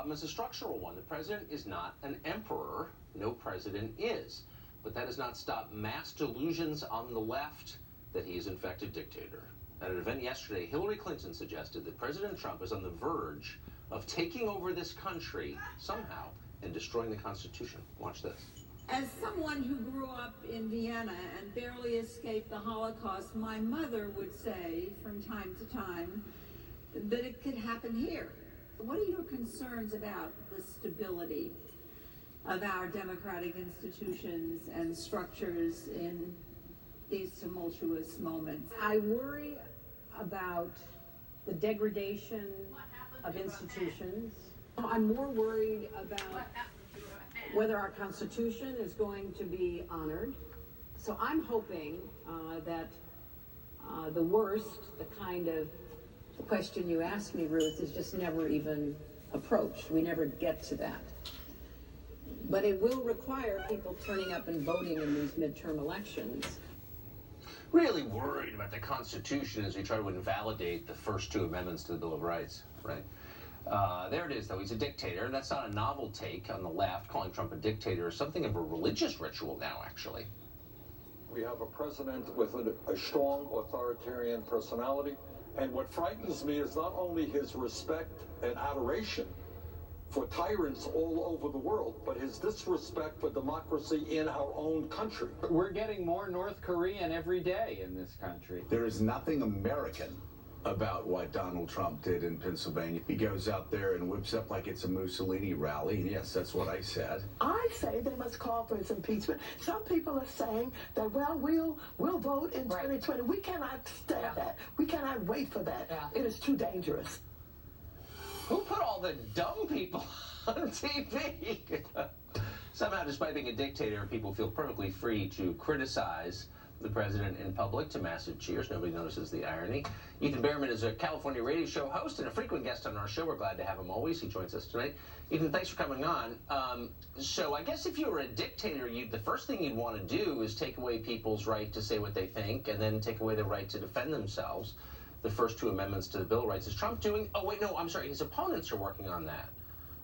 problem is a structural one. The president is not an emperor. No president is. But that has not stopped mass delusions on the left that he is in fact a dictator. At an event yesterday, Hillary Clinton suggested that President Trump is on the verge of taking over this country somehow and destroying the Constitution. Watch this. As someone who grew up in Vienna and barely escaped the Holocaust, my mother would say from time to time that it could happen here. What are your concerns about the stability of our democratic institutions and structures in these tumultuous moments? I worry about the degradation of institutions. I'm more worried about whether our Constitution is going to be honored. So I'm hoping that the worst, the kind of question you asked me, Ruth, is just never even approached. We never get to that. But it will require people turning up and voting in these midterm elections. Really worried about the Constitution as we try to invalidate the first two amendments to the Bill of Rights, right? There it is, though. He's a dictator. That's not a novel take on the left, calling Trump a dictator. Something of a religious ritual now, actually. We have a president with a strong authoritarian personality. And what frightens me is not only his respect and adoration for tyrants all over the world, but his disrespect for democracy in our own country. We're getting more North Korean every day in this country. There is nothing American about what Donald Trump did in Pennsylvania. He goes out there and whips up like it's a Mussolini rally. Yes, that's what I said. I say they must call for his impeachment. Some people are saying that, well, we'll vote in 2020. We cannot stand that. We cannot wait for that. It is too dangerous. Who put all the dumb people on TV? Somehow, despite being a dictator, people feel perfectly free to criticize the president in public to massive cheers. Nobody notices the irony. Ethan Behrman is a California radio show host and a frequent guest on our show. We're glad to have him always. He joins us tonight. Ethan, thanks for coming on. So I guess if you were a dictator, the first thing you'd want to do is take away people's right to say what they think and then take away the right to defend themselves. The first two amendments to the Bill of Rights. Is Trump doing? Oh, wait, no, I'm sorry. His opponents are working on that,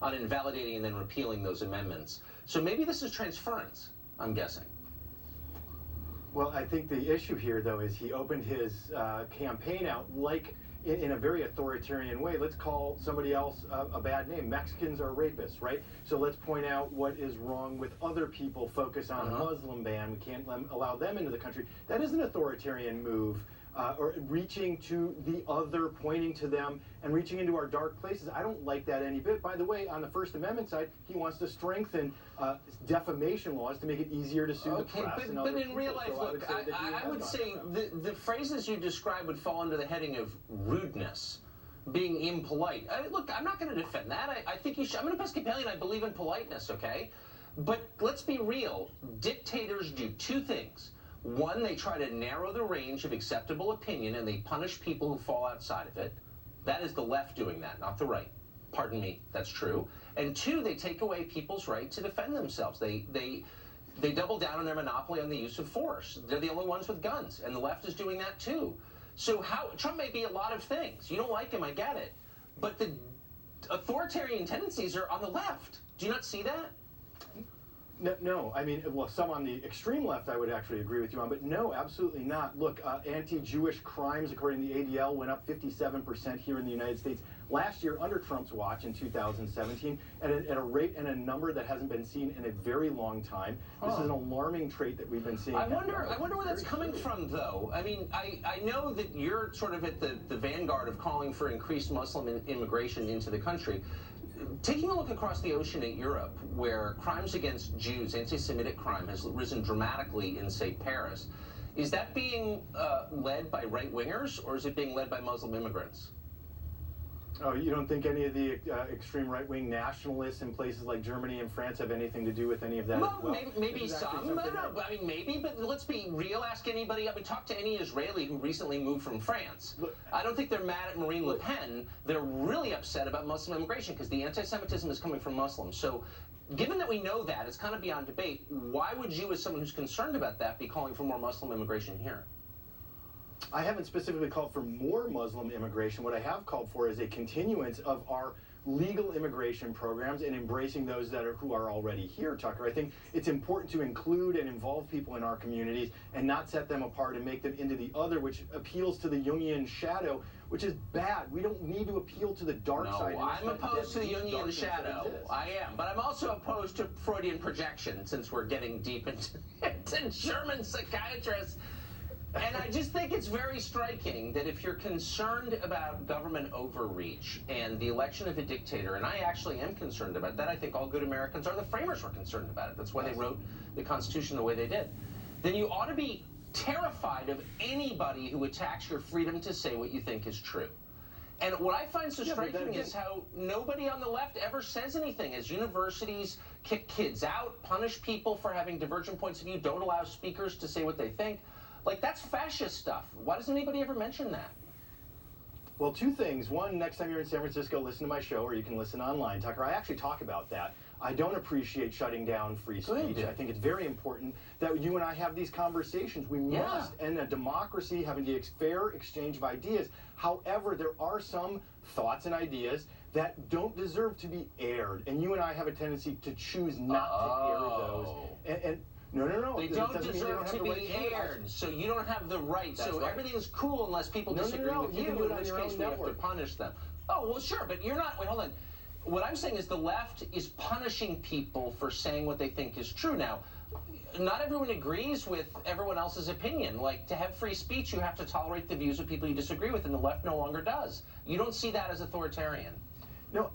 on invalidating and then repealing those amendments. So maybe this is transference, I'm guessing. Well, I think the issue here, though, is he opened his campaign out like in a very authoritarian way. Let's call somebody else a bad name. Mexicans are rapists, right? So let's point out what is wrong with other people, focus on a Muslim ban. We can't allow them into the country. That is an authoritarian move. Or reaching to the other, pointing to them, and reaching into our dark places. I don't like that any bit. By the way, on the First Amendment side, he wants to strengthen defamation laws to make it easier to sue the press. But in real life, so look, I would say the phrases you describe would fall under the heading of rudeness, being impolite. Look, I'm not going to defend that. I think you should. I'm an Episcopalian. I believe in politeness, okay? But let's be real. Dictators do two things. One, they try to narrow the range of acceptable opinion and they punish people who fall outside of it. That is the left doing that, not the right. Pardon me, that's true. And two, they take away people's right to defend themselves. They double down on their monopoly on the use of force. They're the only ones with guns, and the left is doing that too. So Trump may be a lot of things. You don't like him, I get it. But the authoritarian tendencies are on the left. Do you not see that? No, I mean, well, some on the extreme left I would actually agree with you on, but no, absolutely not. Look, anti-Jewish crimes, according to the ADL, went up 57% here in the United States last year under Trump's watch in 2017 at a rate and a number that hasn't been seen in a very long time. This is an alarming trait that we've been seeing. I wonder where that's coming from, though. I mean, I know that you're sort of at the vanguard of calling for increased Muslim immigration into the country. Taking a look across the ocean at Europe, where crimes against Jews, anti-Semitic crime, has risen dramatically in, say, Paris, is that being led by right-wingers, or is it being led by Muslim immigrants? Oh, you don't think any of the extreme right-wing nationalists in places like Germany and France have anything to do with any of that? Well, maybe some. I mean, maybe, but let's be real. Ask anybody. I mean, talk to any Israeli who recently moved from France. I don't think they're mad at Marine Le Pen. They're really upset about Muslim immigration because the anti-Semitism is coming from Muslims. So, given that we know that, it's kind of beyond debate. Why would you, as someone who's concerned about that, be calling for more Muslim immigration here? I haven't specifically called for more Muslim immigration. What I have called for is a continuance of our legal immigration programs and embracing those who are already here, Tucker. I think it's important to include and involve people in our communities and not set them apart and make them into the other, which appeals to the Jungian shadow, which is bad. We don't need to appeal to the dark side. No, I'm opposed to the Jungian shadow. I am. But I'm also opposed to Freudian projection, since we're getting deep into German psychiatrists. And I just think it's very striking that if you're concerned about government overreach and the election of a dictator, and I actually am concerned about that, I think all good Americans are. The framers were concerned about it. That's why they wrote the Constitution the way they did. Then you ought to be terrified of anybody who attacks your freedom to say what you think is true. And what I find so striking is how nobody on the left ever says anything. As universities kick kids out, punish people for having divergent points of view, don't allow speakers to say what they think. Like, that's fascist stuff. Why doesn't anybody ever mention that? Well, two things. One, next time you're in San Francisco, listen to my show, or you can listen online, Tucker. I actually talk about that. I don't appreciate shutting down free speech. I think it's very important that you and I have these conversations. We must, in a democracy, having the fair exchange of ideas. However, there are some thoughts and ideas that don't deserve to be aired, and you and I have a tendency to choose not to air those. No. They don't deserve to be aired, so you don't have the right. So everything is cool unless people disagree with you, in which case we have to punish them. Oh, well, sure, but you're not. Wait, hold on. What I'm saying is the left is punishing people for saying what they think is true. Now, not everyone agrees with everyone else's opinion. Like, to have free speech, you have to tolerate the views of people you disagree with, and the left no longer does. You don't see that as authoritarian. No,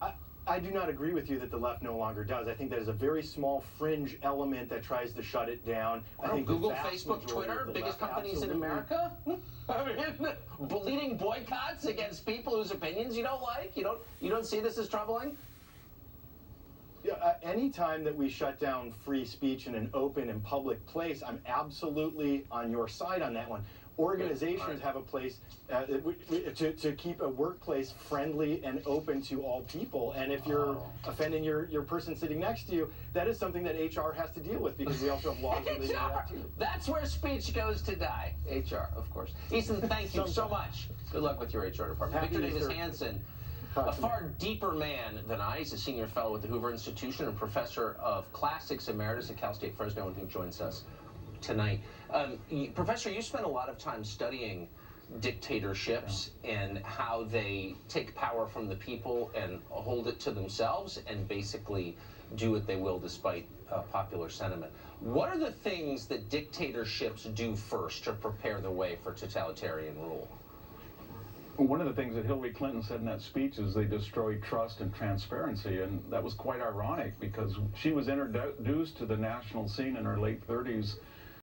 I do not agree with you that the left no longer does. I think that is a very small fringe element that tries to shut it down. I think Google, Facebook, Twitter, biggest companies in America? I mean, leading boycotts against people whose opinions you don't like? You don't see this as troubling? Yeah, anytime that we shut down free speech in an open and public place, I'm absolutely on your side on that one. Organizations have a place to keep a workplace friendly and open to all people. And if you're offending your person sitting next to you, that is something that HR has to deal with, because we also have laws related to that too. That's where speech goes to die. HR, of course. Ethan, thank you so much. Good luck with your HR department. Victor Davis Hanson, a far deeper man than I. He's a senior fellow at the Hoover Institution and professor of classics emeritus at Cal State Fresno, and he joins us tonight. Professor, you spent a lot of time studying dictatorships and how they take power from the people and hold it to themselves and basically do what they will despite popular sentiment. What are the things that dictatorships do first to prepare the way for totalitarian rule? One of the things that Hillary Clinton said in that speech is they destroyed trust and transparency, and that was quite ironic because she was introduced to the national scene in her late 30s